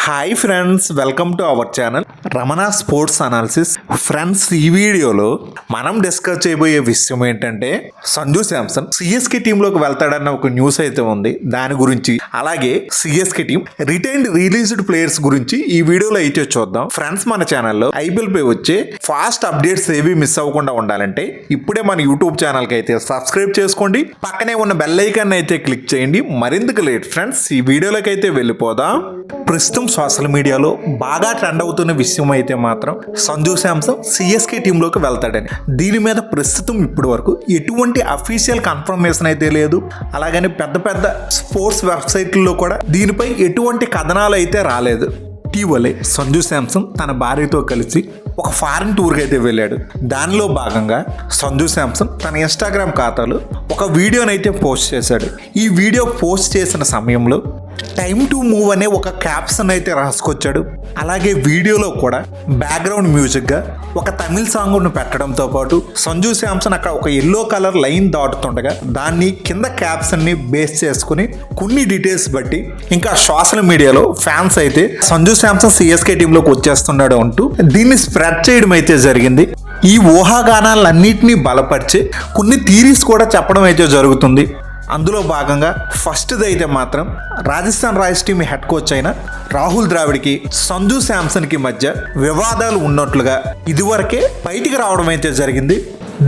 Hi friends, welcome to our channel Ramana sports analysis. Friends, ఈ వీడియోలో మనం డిస్కస్ చేయబోయే విషయం ఏంటంటే సంజు శాంసన్ సిఎస్కే టీంలోకి వెళ్తాడన్న ఒక న్యూస్ అయితే ఉంది. దాని గురించి అలాగే CSK team retained released players గురించి ఈ వీడియోలో అయితే చూద్దాం. ఫ్రెండ్స్, మన ఛానల్లో ఐపీఎల్ పై వచ్చే ఫాస్ట్ అప్డేట్స్ ఏవి మిస్ అవ్వకుండా ఉండాలంటే ఇప్పుడే మన యూట్యూబ్ ఛానల్కి అయితే సబ్స్క్రైబ్ చేసుకోండి, పక్కనే ఉన్న బెల్ ఐకాన్ అయితే క్లిక్ చేయండి. మరింతకు లేట్ ఫ్రెండ్స్, ఈ వీడియోలోకి అయితే వెళ్ళిపోదాం. ప్రస్తుతం సోషల్ మీడియాలో బాగా ట్రెండ్ అవుతున్న విషయం అయితే మాత్రం సంజు శాంసన్ సిఎస్కే టీంలోకి వెళ్తాడని. దీని మీద ప్రస్తుతం ఇప్పటి వరకు ఎటువంటి అఫీషియల్ కన్ఫర్మేషన్ అయితే లేదు. అలాగని పెద్ద పెద్ద స్పోర్ట్స్ వెబ్సైట్లలో కూడా దీనిపై ఎటువంటి కథనాలు అయితే రాలేదు. ఇటీవలే సంజు శాంసన్ తన భార్యతో కలిసి ఒక ఫారిన్ టూర్కి అయితే వెళ్ళాడు. దానిలో భాగంగా సంజు శాంసన్ తన ఇన్స్టాగ్రామ్ ఖాతాలో ఒక వీడియోనైతే పోస్ట్ చేశాడు. ఈ వీడియో పోస్ట్ చేసిన సమయంలో టైమ్ టు మూవ్ అనే ఒక క్యాప్షన్ అయితే రాసుకొచ్చాడు. అలాగే వీడియోలో కూడా బ్యాక్గ్రౌండ్ మ్యూజిక్గా ఒక తమిళ్ సాంగ్ను పెట్టడంతో పాటు సంజు శాంసన్ అక్కడ ఒక ఎల్లో కలర్ లైన్ దాటుతుండగా దాన్ని కింద క్యాప్షన్ని బేస్ చేసుకుని కొన్ని డీటెయిల్స్ బట్టి ఇంకా సోషల్ మీడియాలో ఫ్యాన్స్ అయితే సంజు శాంసన్ సిఎస్కే టీంలోకి వచ్చేస్తున్నాడు అంటూ దీన్ని స్ప్రెడ్ చేయడం అయితే జరిగింది. ఈ ఊహాగానాలన్నింటినీ బలపరిచే కొన్ని థీరీస్ కూడా చెప్పడం అయితే జరుగుతుంది. అందులో భాగంగా ఫస్ట్ది అయితే మాత్రం Rajasthan Royals team head coach అయిన రాహుల్ ద్రావిడ్కి సంజు శాంసన్కి మధ్య వివాదాలు ఉన్నట్లుగా ఇదివరకే బయటికి రావడం అయితే జరిగింది.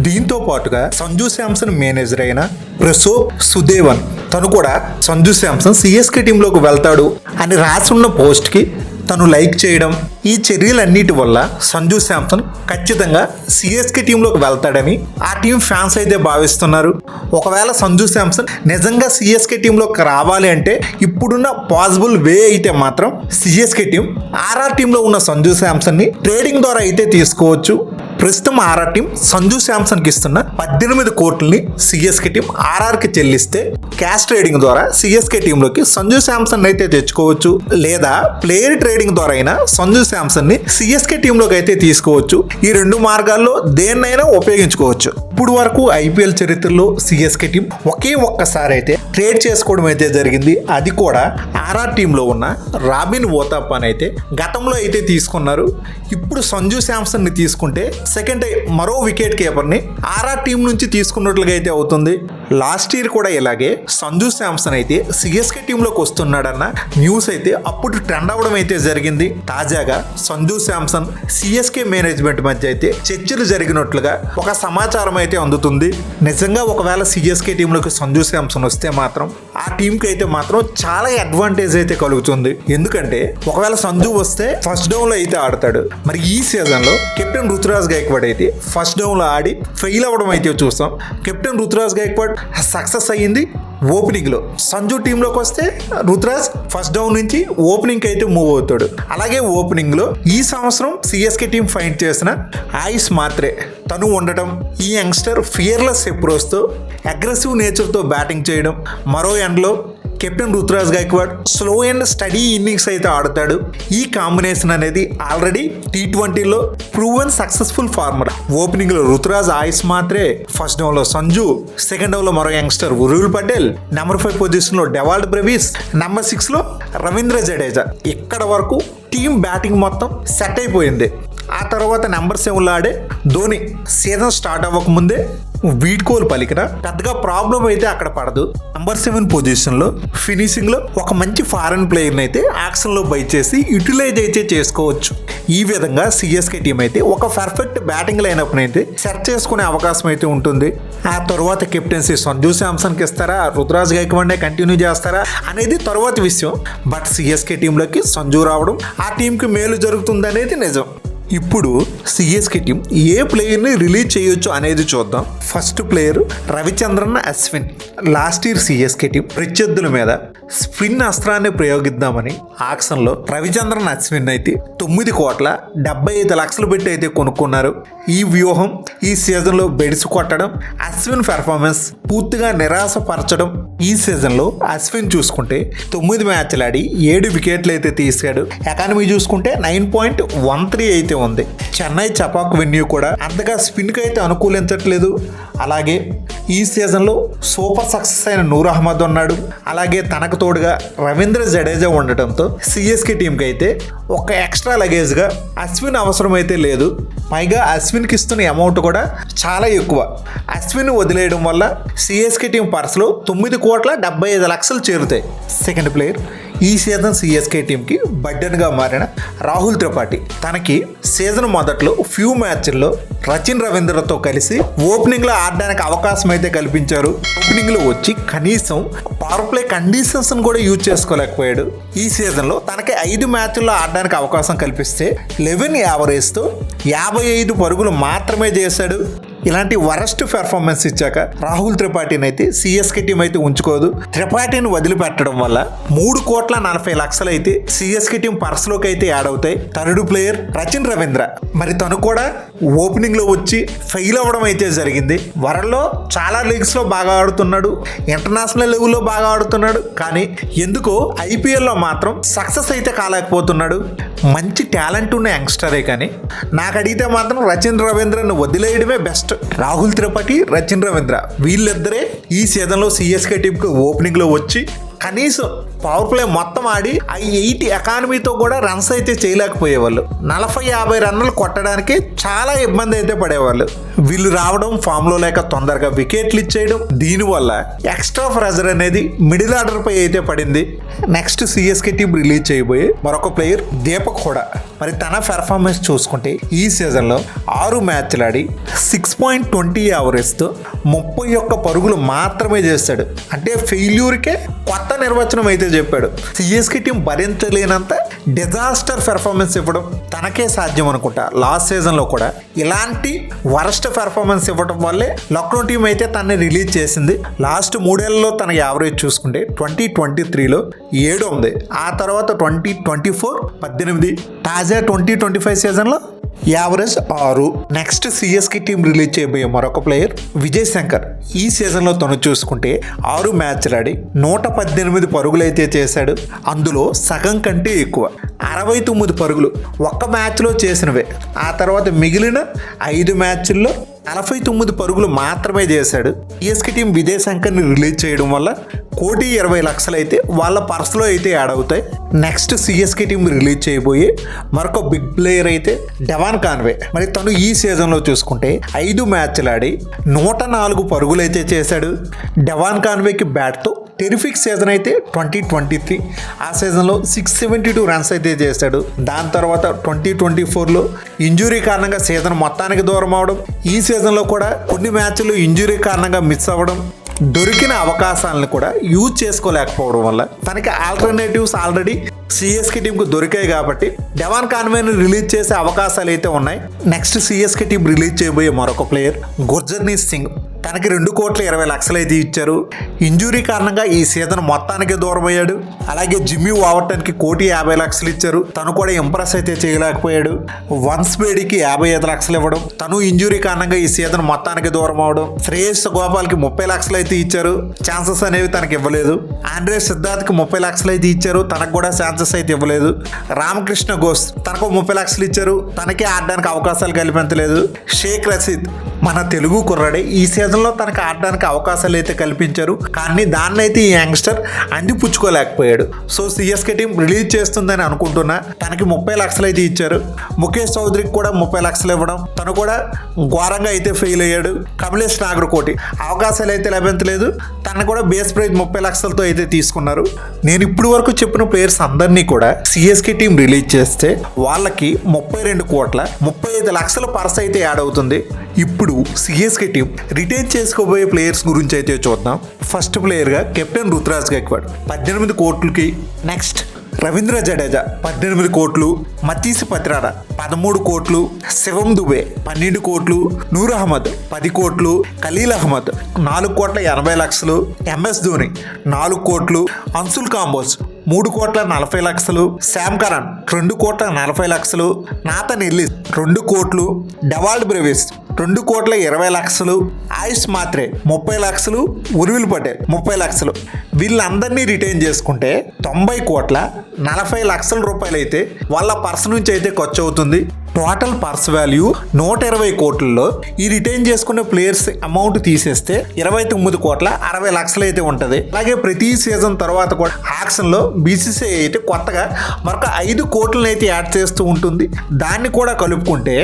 దీంతో పాటుగా సంజు శాంసన్ మేనేజర్ అయిన ప్రసోద్ సుదేవన్ తను కూడా సంజు శాంసన్ సిఎస్కే టీంలోకి వెళ్తాడు అని రాసున్న పోస్ట్కి తను లైక్ చేయడం, ఈ చర్యలన్నిటి వల్ల సంజు శాంసన్ ఖచ్చితంగా సిఎస్కే టీంలోకి వెళ్తాడని ఆ టీం ఫ్యాన్స్ అయితే భావిస్తున్నారు. ఒకవేళ సంజు శాంసన్ నిజంగా సిఎస్కే టీంలోకి రావాలి అంటే ఇప్పుడున్న పాసిబుల్ వే అయితే మాత్రం సిఎస్కే టీం ఆర్ఆర్ టీంలో ఉన్న సంజు శాంసన్ని ట్రేడింగ్ ద్వారా అయితే తీసుకోవచ్చు. ప్రస్తుతం ఆర్ఆర్ టీం సంజు శాంసన్కి ఇస్తున్న 18 కోట్లని సిఎస్కే టీం ఆర్ఆర్కి చెల్లిస్తే క్యాష్ ట్రేడింగ్ ద్వారా సిఎస్కే టీంలోకి సంజు శాంసన్ అయితే తెచ్చుకోవచ్చు. లేదా ప్లేయర్ ట్రేడింగ్ ద్వారా అయినా సంజు శాంసన్ ని సిఎస్కే టీంలోకి అయితే తీసుకోవచ్చు. ఈ రెండు మార్గాల్లో దేన్నైనా ఉపయోగించుకోవచ్చు. ఇప్పుడు వరకు ఐపీఎల్ చరిత్రలో సిఎస్కే టీం ఒక్కసారి అయితే ట్రేడ్ చేసుకోవడం అయితే జరిగింది. అది కూడా ఆర్ఆర్ టీంలో ఉన్న రాబిన్ ఓతాపాన్ అయితే గతంలో అయితే తీసుకున్నారు. ఇప్పుడు సంజు శాంసన్ ని తీసుకుంటే సెకండ్ మరో వికెట్ కీపర్ని ఆర్ఆర్ టీం నుంచి తీసుకున్నట్లుగా అయితే అవుతుంది. లాస్ట్ ఇయర్ కూడా ఇలాగే సంజు శాంసన్ అయితే సిఎస్కే టీంలోకి వస్తున్నాడన్న న్యూస్ అయితే అప్పుడు ట్రెండ్ అవ్వడం అయితే జరిగింది. తాజాగా సంజు శాంసన్ సిఎస్కే మేనేజ్మెంట్ మధ్య అయితే చర్చలు జరిగినట్లుగా ఒక సమాచారం అయితే అందుతుంది. నిజంగా ఒకవేళ సిఎస్కే టీంలోకి సంజు శాంసన్ వస్తే మాత్రం ఆ టీంకి అయితే మాత్రం చాలా అడ్వాంటేజ్ అయితే కలుగుతుంది. ఎందుకంటే ఒకవేళ సంజు వస్తే ఫస్ట్ డౌన్ లో అయితే ఆడతాడు. మరి ఈ సీజన్ లో కెప్టెన్ రుతురాజ్ గైక్వాడ్ అయితే ఫస్ట్ డౌన్ లో ఆడి ఫెయిల్ అవ్వడం అయితే చూసాం. కెప్టెన్ రుతురాజ్ గైక్వాడ్ సక్సెస్ అయ్యింది ఓపెనింగ్ లో. సంజు టీంలోకి వస్తే రుతురాజ్ ఫస్ట్ డౌన్ నుంచి ఓపెనింగ్ అయితే మూవ్ అవుతాడు. అలాగే ఓపెనింగ్ లో ఈ సంవత్సరం సిఎస్కే టీం ఫైండ్ చేసిన ఆయుష్ మాత్రే తను ఉండటం, ఈ యంగ్స్టర్ ఫియర్లెస్ అప్రోచ్ తో అగ్రెసివ్ నేచర్ తో బ్యాటింగ్ చేయడం, మరో ఎండ్లో captain Ruturaj Gaikwad slow and steady innings అయితే ఆడతాడు. ఈ కాంబినేషన్ అనేది ఆల్రెడీ T20లో ప్రూవెన్ సక్సెస్ఫుల్ ఫార్మర్. ఓపెనింగ్ లో రుతురాజ్, ఆయుష్ మాత్రే, ఫస్ట్ డౌన్ లో సంజు, సెకండ్ డౌన్ లో మరో యంగ్స్టర్ ఉరుల్ పటేల్, నెంబర్ 5 పొజిషన్ లో డెవాల్డ్ బ్రెవిస్, నెంబర్ 6 లో రవీంద్ర జడేజా. ఇక్కడ వరకు టీం బ్యాటింగ్ మొత్తం సెట్ అయిపోయింది. ఆ తర్వాత నెంబర్ 7లో ఆడే ధోని సీజన్ స్టార్ట్ అవ్వకముందే వీడ్కోలు పలికిన పెద్దగా ప్రాబ్లం అయితే అక్కడ పడదు. నెంబర్ 7 పొజిషన్లో ఫినిషింగ్లో ఒక మంచి ఫారెన్ ప్లేయర్ని అయితే యాక్షన్లో బై చేసి యూటిలైజ్ అయితే చేసుకోవచ్చు. ఈ విధంగా సిఎస్కే టీం అయితే ఒక పర్ఫెక్ట్ బ్యాటింగ్ లైనప్ని అయితే సెట్ చేసుకునే అవకాశం అయితే ఉంటుంది. ఆ తర్వాత కెప్టెన్సీ సంజు శాంసన్కి ఇస్తారా, రుతురాజ్ గైక్వాడ్నే కంటిన్యూ చేస్తారా అనేది తర్వాత విషయం. బట్ సిఎస్కే టీంలోకి సంజు రావడం ఆ టీంకి మేలు జరుగుతుంది అనేది నిజం. ఇప్పుడు సిఎస్కే టీం ఏ ప్లేయర్ని రిలీజ్ చేయొచ్చు అనేది చూద్దాం. First player Ravichandran Ashwin. Last year CSK team ప్రత్యర్థుల మీద స్పిన్ అస్త్రాన్ని ప్రయోగిద్దామని ఆక్షన్లో రవిచంద్రన్ అశ్విన్ అయితే 9,75,00,000 పెట్టి అయితే కొనుక్కున్నారు. ఈ వ్యూహం ఈ సీజన్లో బెడిసి కొట్టడం, అశ్విన్ పెర్ఫార్మెన్స్ పూర్తిగా నిరాశపరచడం. ఈ సీజన్లో అశ్విన్ చూసుకుంటే 9 మ్యాచ్లు ఆడి 7 వికెట్లు అయితే తీసాడు. ఎకానమీ చూసుకుంటే 9.13 అయితే ఉంది. చెన్నై చపాక్ వెన్యూ కూడా అంతగా స్పిన్కి అయితే అనుకూలించట్లేదు. అలాగే ఈ సీజన్లో సూపర్ సక్సెస్ అయిన నూర్ అహ్మద్ ఉన్నాడు. అలాగే తనకు తోడుగా రవీంద్ర జడేజా ఉండటంతో సిఎస్కే టీంకి అయితే ఒక ఎక్స్ట్రా లగేజ్గా అశ్విన్ అవసరం అయితే లేదు. పైగా అశ్విన్కి ఇస్తున్న అమౌంట్ కూడా చాలా ఎక్కువ. అశ్విన్ వదిలేయడం వల్ల సిఎస్కే టీం పర్సులో 9,75,00,000 చేరుతాయి. సెకండ్ ప్లేయర్ ఈ సీజన్ సిఎస్కే టీంకి బడ్డన్గా మారిన రాహుల్ త్రిపాఠి. తనకి సీజన్ మొదట్లో ఫ్యూ మ్యాచ్ల్లో రచిన్ రవీంద్రతో కలిసి ఓపెనింగ్లో ఆడడానికి అవకాశం అయితే కల్పించారు. ఓపెనింగ్లో వచ్చి కనీసం పవర్ ప్లే కండిషన్స్ కూడా యూజ్ చేసుకోలేకపోయాడు. ఈ సీజన్లో తనకి 5 మ్యాచ్ల్లో ఆడడానికి అవకాశం కల్పిస్తే 11 యావరేజ్తో 55 పరుగులు మాత్రమే చేశాడు. ఇలాంటి వరస్ట్ పెర్ఫార్మెన్స్ ఇచ్చాక రాహుల్ త్రిపాఠిని అయితే సిఎస్కే టీం అయితే ఉంచుకోదు. త్రిపాఠిని వదిలిపెట్టడం వల్ల 3,40,00,000 అయితే సిఎస్కే టీం పర్సులోకి అయితే యాడ్ అవుతాయి. Third player Rachin Ravindra. మరి తను కూడా ఓపెనింగ్ లో వచ్చి ఫెయిల్ అవ్వడం అయితే జరిగింది. వరల్డ్లో చాలా లీగ్స్ లో బాగా ఆడుతున్నాడు, ఇంటర్నేషనల్ లెవెల్లో బాగా ఆడుతున్నాడు. కానీ ఎందుకో ఐపీఎల్లో మాత్రం సక్సెస్ అయితే కాలేకపోతున్నాడు. మంచి టాలెంట్ ఉన్న యంగ్స్టరే, కానీ నాకు అడిగితే మాత్రం రచిన్ రవీంద్రను వదిలేయడమే బెస్ట్. రాహుల్ త్రిపాఠి, రచిన్ రవీంద్ర వీళ్ళిద్దరే ఈ సీజన్లో సిఎస్కే టీంకి ఓపెనింగ్లో వచ్చి కనీసం పవర్ ప్లే మొత్తం ఆడి ఆ 8 ఎకానమీతో కూడా రన్స్ అయితే చేయలేకపోయేవాళ్ళు. 40-50 రన్నులు కొట్టడానికి చాలా ఇబ్బంది అయితే పడేవాళ్ళు. వీళ్ళు రావడం, ఫామ్లో లేక తొందరగా వికెట్లు ఇచ్చేయడం, దీనివల్ల ఎక్స్ట్రా ప్రెజర్ అనేది మిడిల్ ఆర్డర్ పై అయితే పడింది. నెక్స్ట్ సిఎస్కే టీం రిలీజ్ చేయబోయే మరొక ప్లేయర్ దీపక్ హుడా. మరి తన పెర్ఫార్మెన్స్ చూసుకుంటే ఈ సీజన్లో 6 మ్యాచ్లు ఆడి 6.20 యావరేజ్తో 31 పరుగులు మాత్రమే చేశాడు. అంటే ఫెయిల్యూర్కే కొత్త నిర్వచనం అయితే చెప్పాడు. సిఎస్కే టీం భరించలేనంత డిజాస్టర్ పెర్ఫార్మెన్స్ ఇవ్వడం తనకే సాధ్యం అనుకుంటా. లాస్ట్ సీజన్లో కూడా ఇలాంటి వరస్ట్ పెర్ఫార్మెన్స్ ఇవ్వడం వల్లే లక్నో టీం అయితే తనని రిలీజ్ చేసింది. లాస్ట్ 3 ఏళ్లలో తన యావరేజ్ చూసుకుంటే 2023లో 7 ఉంది. ఆ తర్వాత 2024 18, తాజా 2025 సీజన్లో average 6. Next CSK team release చేయబోయే మరొక ప్లేయర్ విజయ్ శంకర్. ఈ సీజన్లో తను చూసుకుంటే 6 మ్యాచ్లు ఆడి 118 పరుగులు అయితే చేశాడు. అందులో సగం కంటే ఎక్కువ 69 పరుగులు ఒక్క మ్యాచ్లో చేసినవే. ఆ తర్వాత మిగిలిన 5 మ్యాచ్ల్లో 49 పరుగులు మాత్రమే చేశాడు. సిఎస్కే టీం విజయ్ శంకర్ని రిలీజ్ చేయడం వల్ల 1,20,00,000 అయితే వాళ్ళ పర్సులో అయితే యాడ్ అవుతాయి. నెక్స్ట్ సిఎస్కే టీం రిలీజ్ చేయబోయే మరొక బిగ్ ప్లేయర్ అయితే డెవాన్ కాన్వే. మరి తను ఈ సీజన్లో చూసుకుంటే 5 మ్యాచ్లు ఆడి 104 పరుగులు అయితే చేశాడు. డెవాన్ కాన్వేకి బ్యాట్తో టెరిఫిక్ సీజన్ అయితే 2023. ఆ సీజన్లో 672 రన్స్ అయితే చేశాడు. దాని తర్వాత 2024లో ఇంజురీ కారణంగా సీజన్ మొత్తానికి దూరం అవడం, ఈ సీజన్లో కూడా కొన్ని మ్యాచ్లు ఇంజురీ కారణంగా మిస్ అవ్వడం, దొరికిన అవకాశాలను కూడా యూజ్ చేసుకోలేకపోవడం వల్ల తనకి ఆల్టర్నేటివ్స్ ఆల్రెడీ సిఎస్కే టీంకు దొరికాయి కాబట్టి డెవాన్ కాన్వేని రిలీజ్ చేసే అవకాశాలు అయితే ఉన్నాయి. నెక్స్ట్ సిఎస్కే టీం రిలీజ్ చేయబోయే మరొక ప్లేయర్ గుర్జర్నీత్ సింగ్. తనకి 2,20,00,000 అయితే ఇచ్చారు. ఇంజురీ కారణంగా ఈ సీజన్ మొత్తానికి దూరం అయ్యాడు. అలాగే జిమ్మీ వావర్టన్కి 1,50,00,000 ఇచ్చారు. తను కూడా ఇంప్రెస్ అయితే చేయలేకపోయాడు. వన్స్ బేడీకి 55,00,000 ఇవ్వడం, తను ఇంజురీ కారణంగా ఈ సీజన్ మొత్తానికి దూరం అవడం. శ్రేయస్ గోపాల్కి 30,00,000 అయితే ఇచ్చారు. ఛాన్సెస్ అనేవి తనకి ఇవ్వలేదు. ఆండ్రే సిద్ధార్థ్కి 30,00,000 అయితే ఇచ్చారు. తనకు కూడా ఛాన్సెస్ అయితే ఇవ్వలేదు. రామకృష్ణ ఘోష్ తనకు 30,00,000 ఇచ్చారు. తనకి ఆడడానికి అవకాశాలు కల్పించలేదు. షేక్ రషీద్ మన తెలుగు కుర్రాడే, ఈ సీజన్లో తనకు ఆడడానికి అవకాశాలు అయితే కల్పించారు. కానీ దాన్ని అయితే ఈ యంగ్స్టర్ అందిపుచ్చుకోలేకపోయాడు. సో సిఎస్కే టీం రిలీజ్ చేస్తుందని అనుకుంటున్నా. తనకి 30,00,000 అయితే ఇచ్చారు. ముఖేష్ చౌదరికి కూడా 30,00,000 ఇవ్వడం, తను కూడా ఘోరంగా అయితే ఫెయిల్ అయ్యాడు. కమలేష్ నాగర్కోటి అవకాశాలు అయితే లభించలేదు. తను కూడా బేస్ ప్రైజ్ 30,00,000తో అయితే తీసుకున్నారు. నేను ఇప్పుడు వరకు చెప్పిన ప్లేయర్స్ అందరినీ కూడా సిఎస్కే టీం రిలీజ్ చేస్తే వాళ్ళకి 32,35,00,000 పర్స్ అయితే యాడ్ అవుతుంది. ఇప్పుడు సిఎస్కే టీం రిటైన్ చేసుకోబోయే ప్లేయర్స్ గురించి అయితే చూద్దాం. ఫస్ట్ ప్లేయర్గా కెప్టెన్ రుతురాజ్ గైక్వాడ్ 18 కోట్లకి. నెక్స్ట్ రవీంద్ర జడేజా 18 కోట్లు, మతీస్ పత్రాడ 13 కోట్లు, శివం దుబే 12 కోట్లు, నూర్ అహ్మద్ 10 కోట్లు, ఖలీల్ అహ్మద్ 4,80,00,000, ఎంఎస్ ధోని 4 కోట్లు, Anshul Kamboj 3,40,00,000, Sam Curran 2,40,00,000, Nathan Ellis 2 కోట్లు, డెవాల్డ్ బ్రెవిస్ 2,20,00,000, ఆయుష్ మాత్రే 30,00,000, ఉర్విల్ పటేల్ 30,00,000. వీళ్ళందరినీ రిటైన్ చేసుకుంటే 90,40,00,000 రూపాయలు అయితే వాళ్ళ పర్స్ నుంచి అయితే ఖర్చు అవుతుంది. టోటల్ పర్స్ వాల్యూ 120 కోట్లలో ఈ రిటైన్ చేసుకునే ప్లేయర్స్ అమౌంట్ తీసేస్తే 29,60,00,000 అయితే ఉంటది. అలాగే ప్రతి సీజన్ తర్వాత కూడా ఆక్షన్ లో బీసీసీఐ అయితే కొత్తగా మరొక 5 కోట్లను అయితే యాడ్ చేస్తూ ఉంటుంది. దాన్ని కూడా కలుపుకుంటే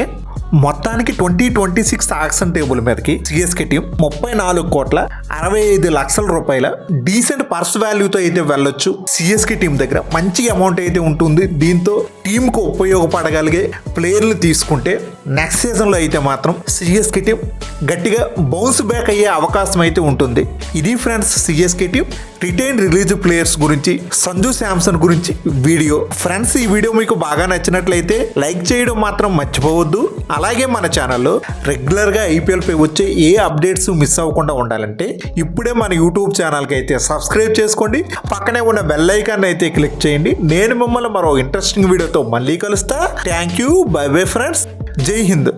మొత్తానికి 2026 ఆక్షన్ టేబుల్ మీదకి సిఎస్కే టీం 34,65,00,000 రూపాయల డీసెంట్ పర్స్ వాల్యూతో అయితే వెళ్ళొచ్చు. సిఎస్కే టీం దగ్గర మంచి అమౌంట్ అయితే ఉంటుంది. దీంతో టీంకు ఉపయోగపడగలిగే ప్లేయర్లు తీసుకుంటే నెక్స్ట్ సీజన్లో అయితే మాత్రం సిఎస్కే టీం గట్టిగా బౌన్స్ బ్యాక్ అయ్యే అవకాశం అయితే ఉంటుంది. ఇది friends CSK team retain release players గురించి, సంజు శాంసన్ గురించి వీడియో. ఫ్రెండ్స్ ఈ వీడియో మీకు బాగా నచ్చినట్లయితే లైక్ చేయడం మాత్రం మర్చిపోవద్దు. అలాగే మన ఛానల్లో రెగ్యులర్గా ఐపీఎల్పై వచ్చే ఏ అప్డేట్స్ మిస్ అవ్వకుండా ఉండాలంటే ఇప్పుడే మన యూట్యూబ్ ఛానల్కి అయితే సబ్స్క్రైబ్ చేసుకోండి. పక్కనే ఉన్న బెల్ ఐకాన్ అయితే క్లిక్ చేయండి. నేను మిమ్మల్ని మరో ఇంట్రెస్టింగ్ వీడియోతో మళ్ళీ కలుస్తా. Thank you. By bye friends. జై హింద్.